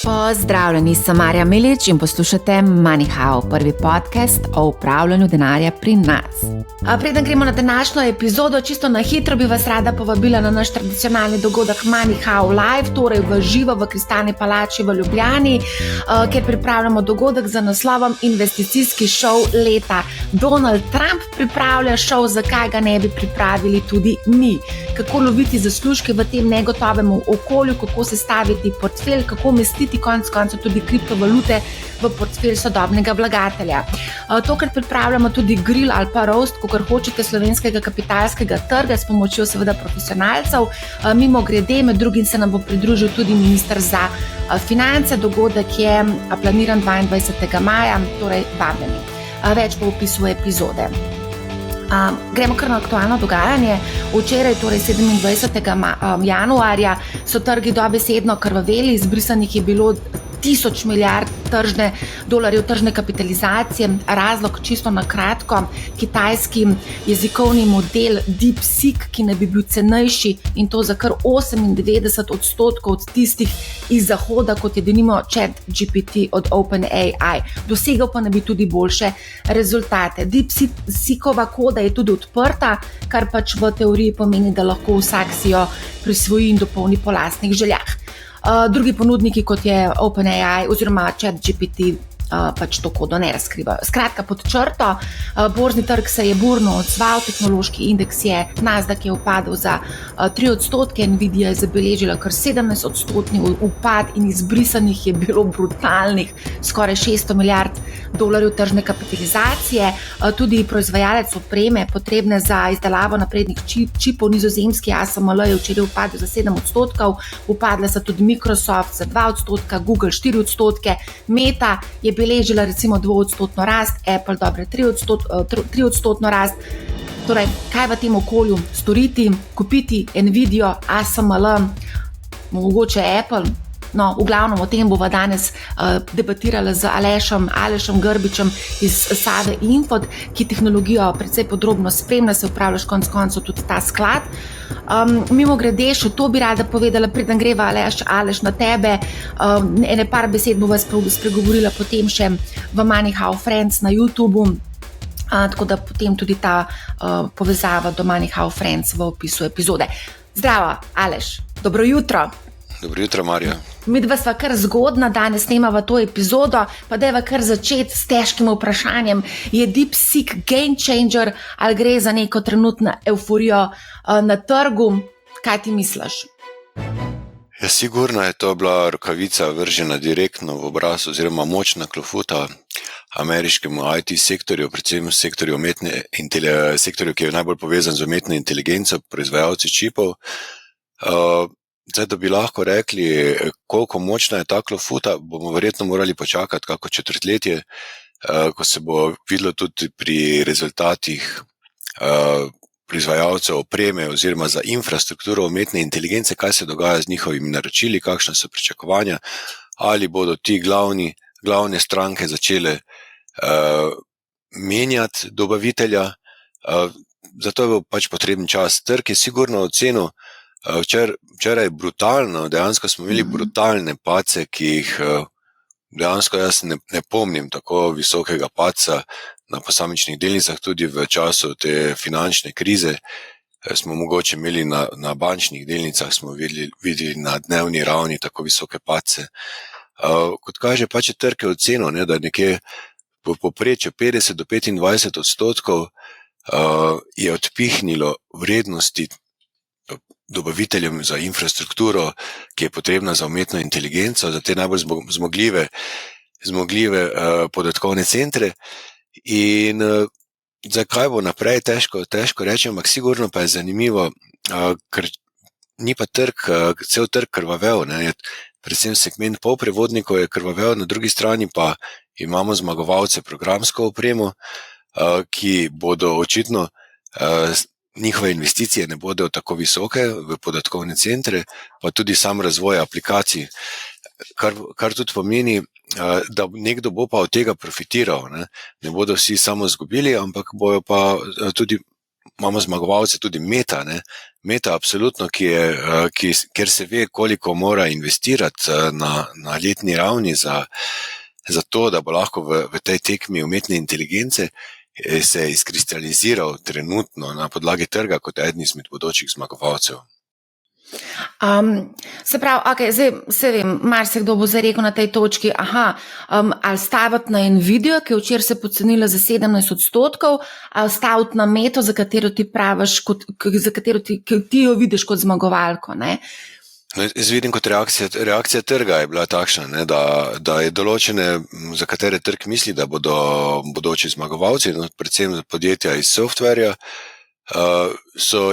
Pozdravljeni, sem Marja Milič in poslušate MoneyHow, prvi podcast o upravljanju denarja pri nas. Preden gremo na današnjo epizodo, čisto na hitro bi vas rada povabila na naš tradicionalni dogodek MoneyHow Live, torej v živo v Kristalni palači v Ljubljani, kjer pripravljamo dogodek za naslovom Investicijski šov leta. Donald Trump pripravlja šov, zakaj ga ne bi pripravili tudi mi. Kako loviti zaslužke v tem negotovem okolju, kako sestaviti portfelj, kako umestiti konec koncev tudi kriptovalute v portfelj sodobnega vlagatelja. Tokrat pripravljamo tudi grill ali pa roast, kakor hočete, slovenskega kapitalskega trga s pomočjo seveda profesionalcev. Mimo grede, med drugim se nam bo pridružil tudi minister za finance. Dogodek je planiran 22. maja, torej vabljeni. Več bo v opisu epizode. Gremo kar na aktualno dogajanje. Včeraj, torej 27. januarja, so trgi dobesedno krvaveli, izbrisanih je bilo 1000 milijard dolarjev tržne kapitalizacije. Razlog čisto na kratko, kitajski jezikovni model DeepSeek, ki ne bi bil cenejši in to za kar 98% od tistih iz zahoda, kot je denimo ChatGPT od OpenAI. Dosegel pa ne bi tudi boljše rezultate. DeepSeekova koda je tudi odprta, kar pač v teoriji pomeni, da lahko vsak si jo prisvoji in dopolni po lastnih željah. Drugi ponudniki, kot je OpenAI oziroma ChatGPT, pač to kodo ne razkrivajo. Skratka, pod črto, borzni trg se je burno odzval, tehnološki indeks je, Nasdaq je upadel za 3%, Nvidia je zabeležila kar 17% upad in izbrisanih je bilo brutalnih skoraj 600 milijard dolarjev tržne kapitalizacije. Tudi proizvajalec opreme, potrebne za izdelavo naprednih čipov, nizozemski ASML je včeraj upadel za 7%, upadle so tudi Microsoft za 2%, Google 4%, Meta je beležila recimo 2% rast, Apple dobre 3% rast. Torej, kaj v tem okolju storiti? Kupiti Nvidio, ASML, mogoče Apple? No, v glavnem o tem bova danes debatirala z Alešem Grbičem iz Save Infod, ki tehnologijo precej podrobno spremlja, se upravljaš konec koncev tudi ta sklad. Mimo grede, še to bi rada povedala, preden greva Aleš na tebe, ene par besed bova spregovorila potem še v MoneyHow Friends na YouTubeu, tako da potem tudi ta povezava do MoneyHow Friends v opisu epizode. Zdravo, Aleš, dobro jutro. Dobro jutro, Marja. Midva sva kar zgodna, danes snemava to epizodo, pa dajva kar začeti s težkim vprašanjem. Je DeepSeek game changer ali gre za neko trenutno euforijo na trgu? Kaj ti misliš? Ja, sigurno je to bila rokavica vržena direktno v obraz oziroma močna klofuta ameriškemu IT sektorju, predvsem sektorju, sektorju, ki je najbolj povezan z umetno inteligenco, proizvajalci čipov. Zdaj, da bi lahko rekli, koliko močna je ta klofuta, bomo verjetno morali počakati kako četrtletje, ko se bo videlo tudi pri rezultatih proizvajalcev opreme oziroma za infrastrukturo umetne inteligence, kaj se dogaja z njihovimi naročili, kakšna so pričakovanja, ali bodo ti glavne stranke začele menjati dobavitelja. Zato je bil pač potreben čas. Trg je sigurno ocenil včeraj brutalno, dejansko smo imeli brutalne padce, ki jih dejansko jaz ne pomnim tako visokega padca na posamičnih delnicah, tudi v času te finančne krize smo mogoče imeli na bančnih delnicah, smo videli na dnevni ravni tako visoke padce. Kot kaže, pač je trg ocenil, da nekje v povprečju 50 do 25% je odpihnilo vrednosti dobaviteljem za infrastrukturo, ki je potrebna za umetno inteligenco, za te najbolj zmogljive podatkovne centre. In zakaj bo naprej, težko reči, ampak sigurno pa je zanimivo, ker ni pa cel trg krvavel, predvsem segment polprevodnikov je krvavel, na drugi strani pa imamo zmagovalce programsko opremo, ki bodo očitno njihove investicije ne bodo tako visoke v podatkovne centre, pa tudi sam razvoj aplikacij, kar tudi pomeni, da nekdo bo pa od tega profitiral. Ne bodo vsi samo izgubili, ampak bojo pa tudi imamo zmagovalce tudi Meta, ne? Meta absolutno, kjer se ve, koliko mora investirati na letni ravni za to, da bo lahko v tej tekmi umetne inteligence se je izkristaliziral trenutno na podlagi trga kot eden izmed bodočih zmagovalcev. Se pravi, okay, zdaj se vem, marsikdo bo zarekel na tej točki, ali staviti na Nvidio, ki je včeraj se pocenila za 17%, ali staviti na Meto, za katero ti praviš, za katero ti jo vidiš kot zmagovalko, ne? No, jaz vidim kot reakcija trga je bila takšna, ne, da je določene, za katere trg misli, da bodo bodoči zmagovalci, no, predvsem podjetja iz softverja,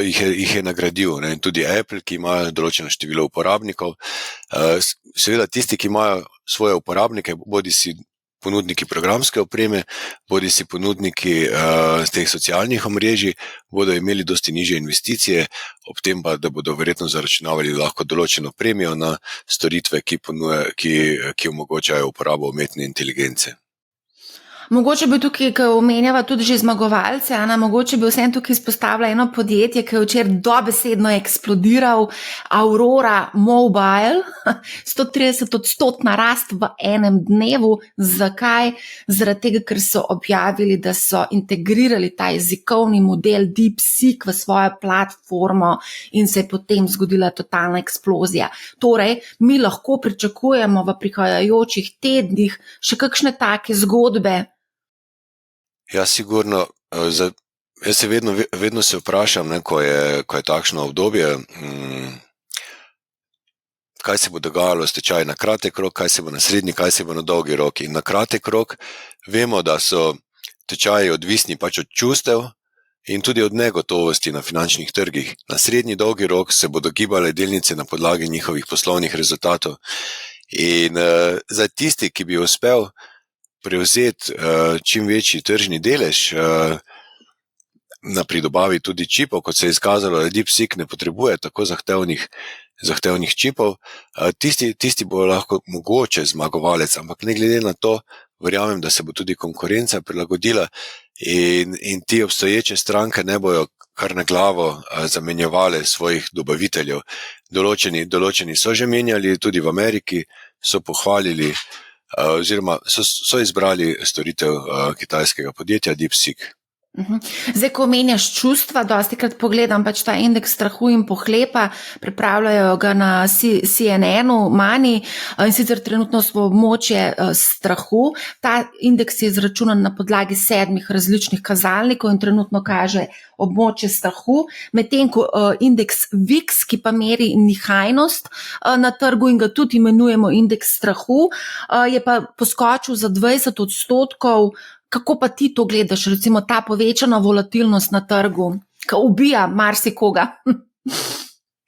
jih je nagradil, ne, tudi Apple, ki ima določeno število uporabnikov. Seveda tisti, ki imajo svoje uporabnike, bodisi ponudniki programske opreme, bodisi ponudniki teh socialnih omrežij, bodo imeli dosti nižje investicije, ob tem pa, da bodo verjetno zaračunavali lahko določeno premijo na storitve, ki omogočajo uporabo umetne inteligence. Mogoče bi tukaj, ko omenjava tudi že zmagovalce, mogoče bi vsem tukaj izpostavila eno podjetje, ki je včeraj dobesedno eksplodiral, Aurora Mobile, 130% rast v enem dnevu. Zakaj? Zaradi tega, ker so objavili, da so integrirali ta jezikovni model DeepSeek v svojo platformo in se je potem zgodila totalna eksplozija. Torej, mi lahko pričakujemo v prihajajočih tednih še kakšne take zgodbe. Ja, sigurno. Jaz se vedno se vprašam, ne, ko je takšno obdobje, kaj se bo dogajalo s tečaji na kratek rok, kaj se bo na srednji, kaj se bo na dolgi rok. In na kratek rok vemo, da so tečaji odvisni pač od čustev in tudi od negotovosti na finančnih trgih. Na srednji dolgi rok se bodo gibale delnice na podlagi njihovih poslovnih rezultatov. In za tisti, ki bi uspel prevzeti čim večji tržni delež na pridobavi tudi čipov, kot se je izkazalo, da DeepSeek ne potrebuje tako zahtevnih čipov, tisti bo lahko mogoče zmagovalec, ampak ne glede na to, verjamem, da se bo tudi konkurenca prilagodila in ti obstoječe stranke ne bojo kar na glavo zamenjevale svojih dobaviteljev. Določeni so že menjali, tudi v Ameriki so pohvalili oziroma so izbrali storitev kitajskega podjetja DeepSeek. Zdaj, ko omenjaš čustva, dostikrat pogledam pač ta indeks strahu in pohlepa, pripravljajo ga na CNN-u, Money, in sicer trenutno smo območje strahu. Ta indeks je izračunan na podlagi 7 različnih kazalnikov in trenutno kaže območje strahu, medtem ko indeks VIX, ki pa meri nihajnost na trgu in ga tudi imenujemo indeks strahu, je pa poskočil za 20%. Kako pa ti to gledaš, recimo ta povečana volatilnost na trgu, ki ubija marsikoga?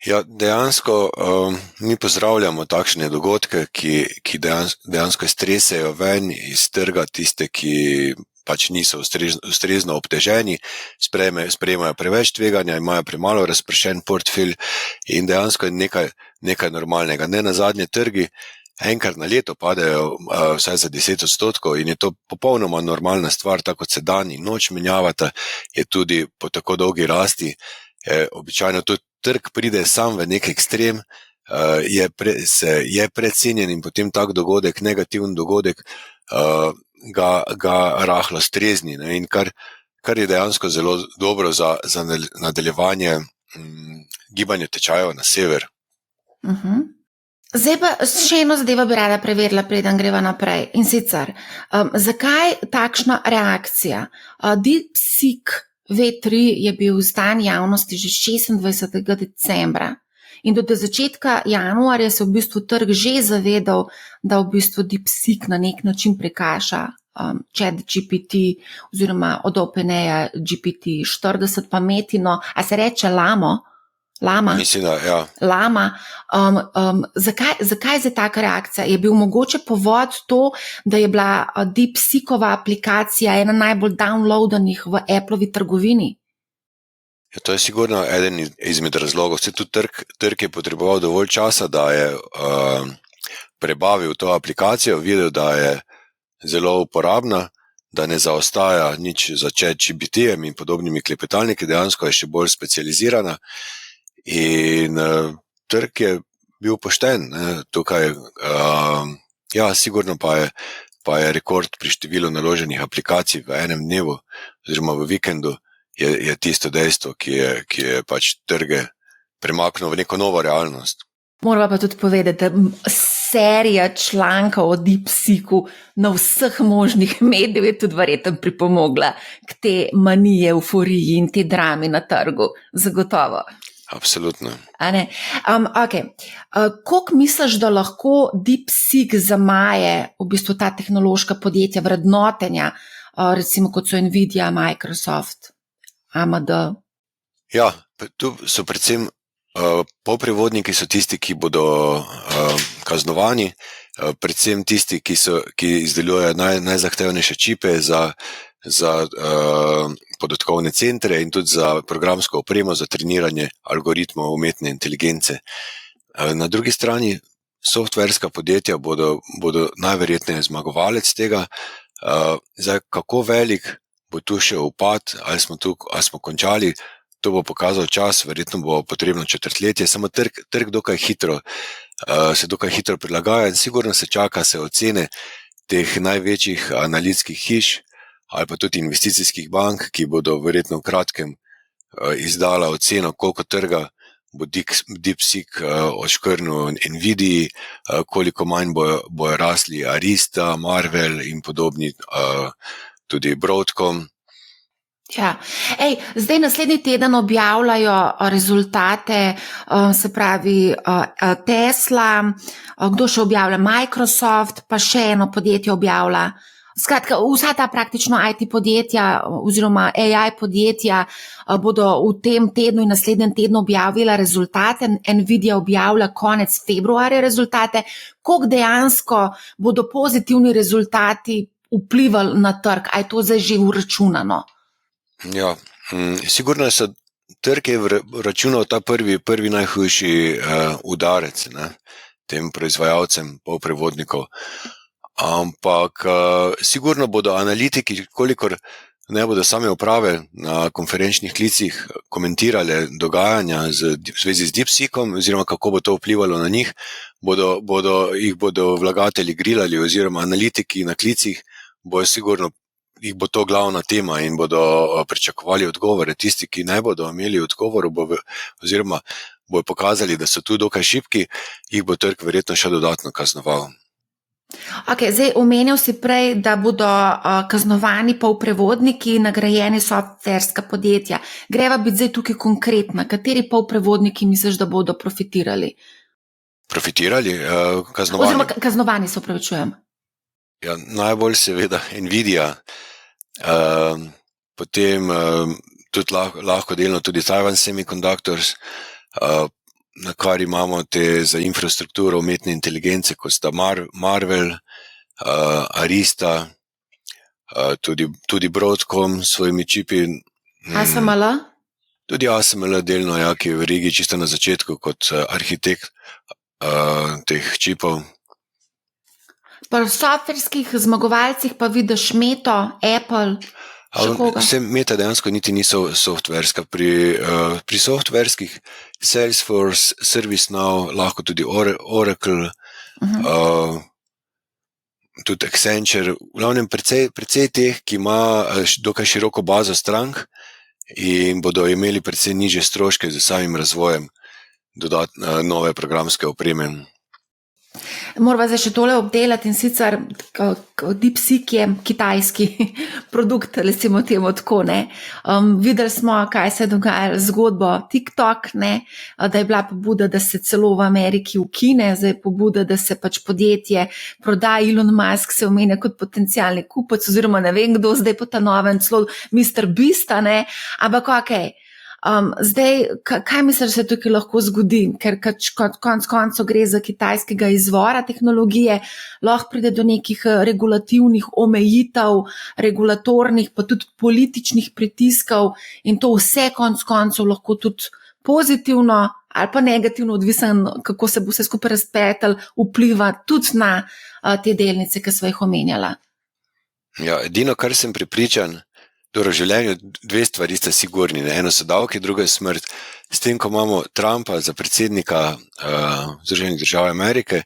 Ja, dejansko mi pozdravljamo takšne dogodke, ki dejansko stresejo ven iz trga tiste, ki pač niso ustrezno obteženi, sprejemajo preveč tveganja, imajo premalo razpršen portfelj in dejansko je nekaj normalnega. Ne nazadnje trgi enkrat na leto padejo vsaj za 10% in je to popolnoma normalna stvar, tako kot se dan in noč menjavata, je tudi po tako dolgi rasti. Običajno tudi trg pride sam v nek ekstrem, je precenjen in potem tak dogodek, negativen dogodek, ga rahlo strezni. Ne? In kar je dejansko zelo dobro za nadaljevanje gibanja tečajev na sever. Zdaj pa še eno zadevo bi rada preverila, preden greva naprej. In sicer, zakaj takšna reakcija? DeepSeek V3 je bil zdan javnosti že 26. decembra in do začetka januarja se v bistvu trg že zavedal, da v bistvu DeepSeek na nek način prekaša ChatGPT oziroma od OpenAI GPT-40 pa Metino, a se reče Lama. Mislim, da, ja. Lama. Zakaj je taka reakcija? Je bil mogoče povod to, da je bila DeepSeekova aplikacija ena najbolj downloadanih v Appleovi trgovini? Ja, to je sigurno eden izmed razlogov. Vse tudi trg je potreboval dovolj časa, da je prebavil to aplikacijo, videl, da je zelo uporabna, da ne zaostaja nič za ChatGPT-jem in podobnimi klepetalniki, dejansko je še bolj specializirana in trg je bil pošten, ne, tukaj, sigurno pa je rekord pri številu naloženih aplikacij v enem dnevu oziroma v vikendu je tisto dejstvo, ki je pač trge premaknil v neko novo realnost. Morava pa tudi povedati, da serija člankov o DeepSeeku na vseh možnih medijih je tudi verjetno pripomogla k te maniji, euforiji in te drami na trgu, zagotovo. Absolutno. Koliko misliš, da lahko DeepSeek zamaje v bistvu ta tehnološka podjetja vrednotenja, recimo kot so Nvidia, Microsoft, AMD? Ja, tu so predvsem polprevodniki so tisti, ki bodo kaznovani, predvsem tisti, ki izdelujejo najzahtevnejše čipe za podatkovne centre in tudi za programsko opremo za treniranje algoritmov umetne inteligence. Na drugi strani softverska podjetja bodo najverjetneje zmagovalec tega. Zdaj, kako velik bo tu še upad, ali smo končali, to bo pokazal čas, verjetno bo potrebno četrtletje, samo trg dokaj hitro prilagaja in sigurno se čaka ocene teh največjih analitskih hiš ali pa tudi investicijskih bank, ki bodo verjetno v kratkem izdala oceno, koliko trga bo DeepSeek odškrnil Nvidii, koliko manj bojo rasli Arista, Marvell in podobni, tudi Broadcom. Ja. Zdaj naslednji teden objavljajo rezultate, se pravi Tesla, kdo še objavlja, Microsoft, pa še eno podjetje objavlja. Skratka, vsa ta praktično IT podjetja oziroma AI podjetja bodo v tem tednu in naslednjem tednu objavila rezultate. Nvidia objavlja konec februarja rezultate. Koliko dejansko bodo pozitivni rezultati vplivali na trg? A je to zdaj že uračunano? Ja, sigurno se trg je računal ta prvi najhujši udarec, ne, tem proizvajalcem polprevodnikov. Ampak sigurno bodo analitiki, kolikor ne bodo sami uprave na konferenčnih klicih komentirale dogajanja v zvezi z DeepSeekom oziroma kako bo to vplivalo na njih, jih bodo vlagatelji grilali oziroma analitiki na klicih, jih bo to glavna tema in bodo pričakovali odgovore. Tisti, ki ne bodo imeli odgovorov oziroma bodo pokazali, da so tu dokaj šibki, jih bo trg verjetno še dodatno kaznoval. Zdaj omenil si prej, da bodo kaznovani polprevodniki, nagrajeni softverska podjetja. Greva biti zdaj tukaj konkretna. Kateri polprevodniki misliš, da bodo profitirali? Profitirali? Kaznovani? Oziroma kaznovani, se opravičujem. Ja, najbolj seveda Nvidia, potem tudi lahko delno tudi Taiwan Semiconductors, na kar imamo te za infrastrukturo umetne inteligence, kot sta Marvell, Arista, tudi Broadcom s svojimi čipi. ASML? Tudi ASML delno, ja, ki je v Rigi čisto na začetku kot arhitekt teh čipov. Pa v softverskih zmagovalcih pa vidiš Meto, Apple, še koga? Vse Meta dejansko niti niso softverska. Pri softverskih Salesforce, ServiceNow, lahko tudi Oracle, tudi Accenture, v glavnem precej teh, ki ima dokaj široko bazo strank in bodo imeli precej nižje stroške z samim razvojem nove programske opreme. Morava zdaj še tole obdelati in sicer DeepSeek je kitajski produkt, recimo temu tako, ne. Videli smo, kaj se je dogajalo z zgodbo TikTok, ne, da je bila pobuda, da se celo v Ameriki ukine, zdaj je pobuda, da se pač podjetje proda, Elon Musk se omenja kot potencialni kupec, oziroma ne vem kdo, zdaj po ta novem celo Mr. Beast, ne, ampak zdaj, kaj misliš, da se tukaj lahko zgodi, ker konec koncev gre za kitajskega izvora tehnologije, lahko pride do nekih regulativnih omejitev, regulatornih, pa tudi političnih pritiskov in to vse konec koncev lahko tudi pozitivno ali pa negativno, odvisno, kako se bo vse skupaj razpletel, vpliva tudi na te delnice, ki sva jih omenjala. Ja, edino, kar sem prepričan, v življenju dve stvari sta sigurni. Eno so davki, druga je smrt. S tem, ko imamo Trumpa za predsednika Združenih držav Amerike,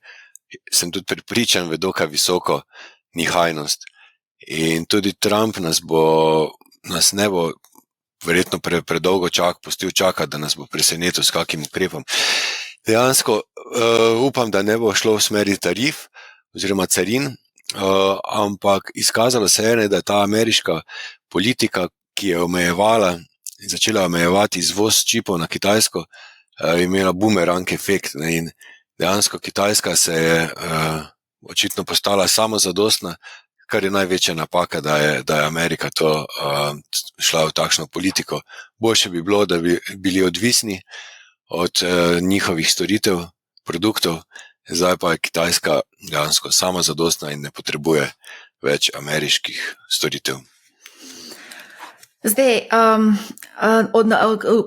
sem tudi prepričan v dokaj visoko nihajnost. In tudi Trump nas ne bo verjetno predolgo pustil čakati, da nas bo presenetil s kakim ukrepom. Dejansko upam, da ne bo šlo v smeri tarif oziroma carin, ampak izkazalo se je, da je ta ameriška politika, ki je začela omejevati izvoz čipov na Kitajsko, imela bumerang efekt. In dejansko Kitajska se je očitno postala samozadostna, kar je največja napaka, da je Amerika to šla v takšno politiko. Boljše bi bilo, da bi bili odvisni od njihovih storitev, produktov, zdaj pa je Kitajska dejansko samozadostna in ne potrebuje več ameriških storitev. Zdaj,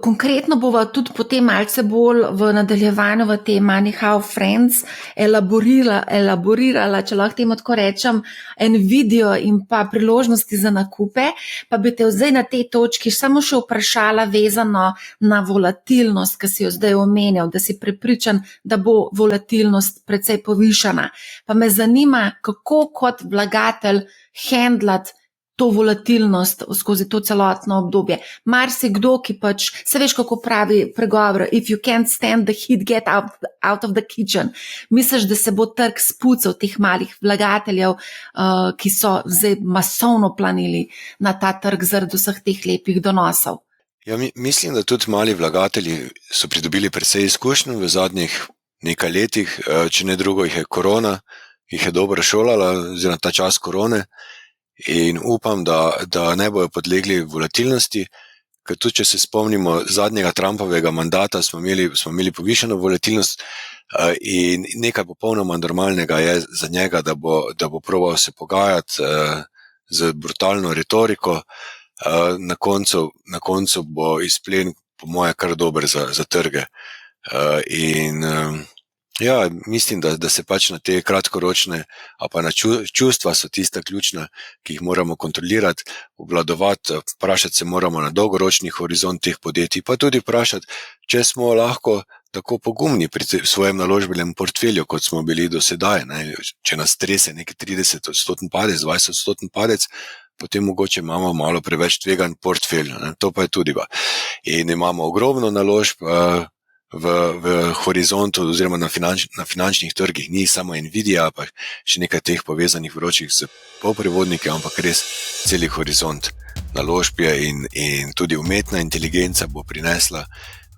konkretno bova tudi potem malce bolj v nadaljevanju v tem Money How Friends elaborirala, če lahko temu tako rečem, Nvidio in pa priložnosti za nakupe, pa bi te zdaj na tej točki samo še vprašala vezano na volatilnost, ki si jo zdaj omenjal, da si prepričan, da bo volatilnost precej povišana. Pa me zanima, kako kot vlagatelj handlati to volatilnost skozi to celotno obdobje. Marsikdo, ki pač, se veš, kako pravi pregovor, if you can't stand the heat, get out of the kitchen. Misliš, da se bo trg spucal teh malih vlagateljev, ki so zdaj masovno planili na ta trg zaradi vseh teh lepih donosov? Ja, mislim, da tudi mali vlagatelji so pridobili precej izkušnj v zadnjih nekaj letih, če ne drugo jih je korona, jih je dobro šolala, oziroma ta čas korone. In upam, da ne bojo podlegli volatilnosti, ker tudi, če se spomnimo zadnjega Trumpovega mandata, smo imeli povišeno volatilnost in nekaj popolnoma normalnega je za njega, da bo probal se pogajati z brutalno retoriko. Na koncu bo izplen, po moje, kar dober za trge. In ja, mislim, da se pač na te kratkoročne, a pa na čustva so tista ključna, ki jih moramo kontrolirati, obvladovati, vprašati se moramo na dolgoročni horizont teh podjetij, pa tudi vprašati, če smo lahko tako pogumni pri svojem naložbenem portfelju, kot smo bili do sedaj. Če nas trese neki 30% padec, 20% padec, potem mogoče imamo malo preveč tvegan portfelj, to pa je tudi. In imamo ogromno naložb v horizontu oziroma na finančnih trgih, ni samo Nvidia, pa še nekaj teh povezanih vročih z polprevodniki, ampak res celi horizont naložb je in tudi umetna inteligenca bo prinesla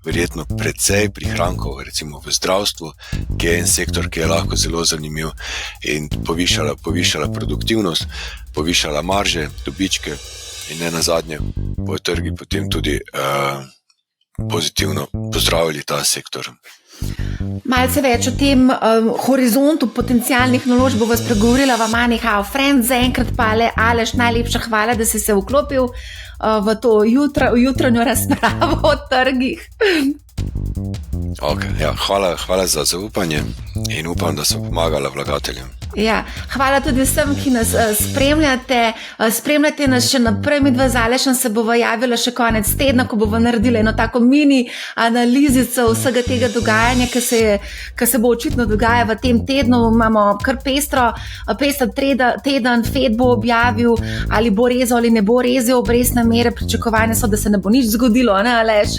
verjetno precej prihrankov, recimo v zdravstvu, ki je en sektor, ki je lahko zelo zanimiv, in povišala produktivnost, povišala marže, dobičke in ne nazadnje bo trgi potem tudi pozitivno pozdravili ta sektor. Malce več o tem horizontu potencialnih naložb bova spregovorila v Money How Friends. Zaenkrat pa Aleš, najlepša hvala, da si se vklopil v to jutranjo razpravo o trgih. Okay, ja, hvala za zaupanje in upam, da so pomagala vlagateljem. Ja, hvala tudi vsem, ki nas spremljate. Spremljate nas še naprej, midva z Alešem se bova javila še konec tedna, ko bova naredila eno tako mini analizico vsega tega dogajanja, ki se bo očitno dogaja v tem tednu. Imamo kar pester teden, Fed bo objavil, ali bo rezal ali ne bo rezal obrestne mere. Pričakovanja so, da se ne bo nič zgodilo, ne, Aleš?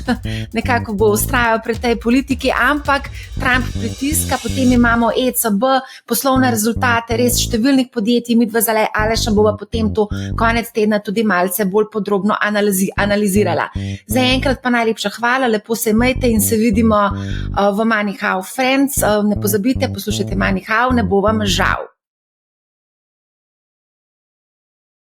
Nekako bo vztrajal pri tej politiki, ampak Trump pritiska, potem imamo ECB, poslovne rezultate res številnih podjetij, midva z Alešem bova potem to konec tedna tudi malce bolj podrobno analizirala. Zaenkrat pa najlepša hvala, lepo se imejte in se vidimo v Money How Friends. Ne pozabite, poslušajte Money How, ne bo vam žal.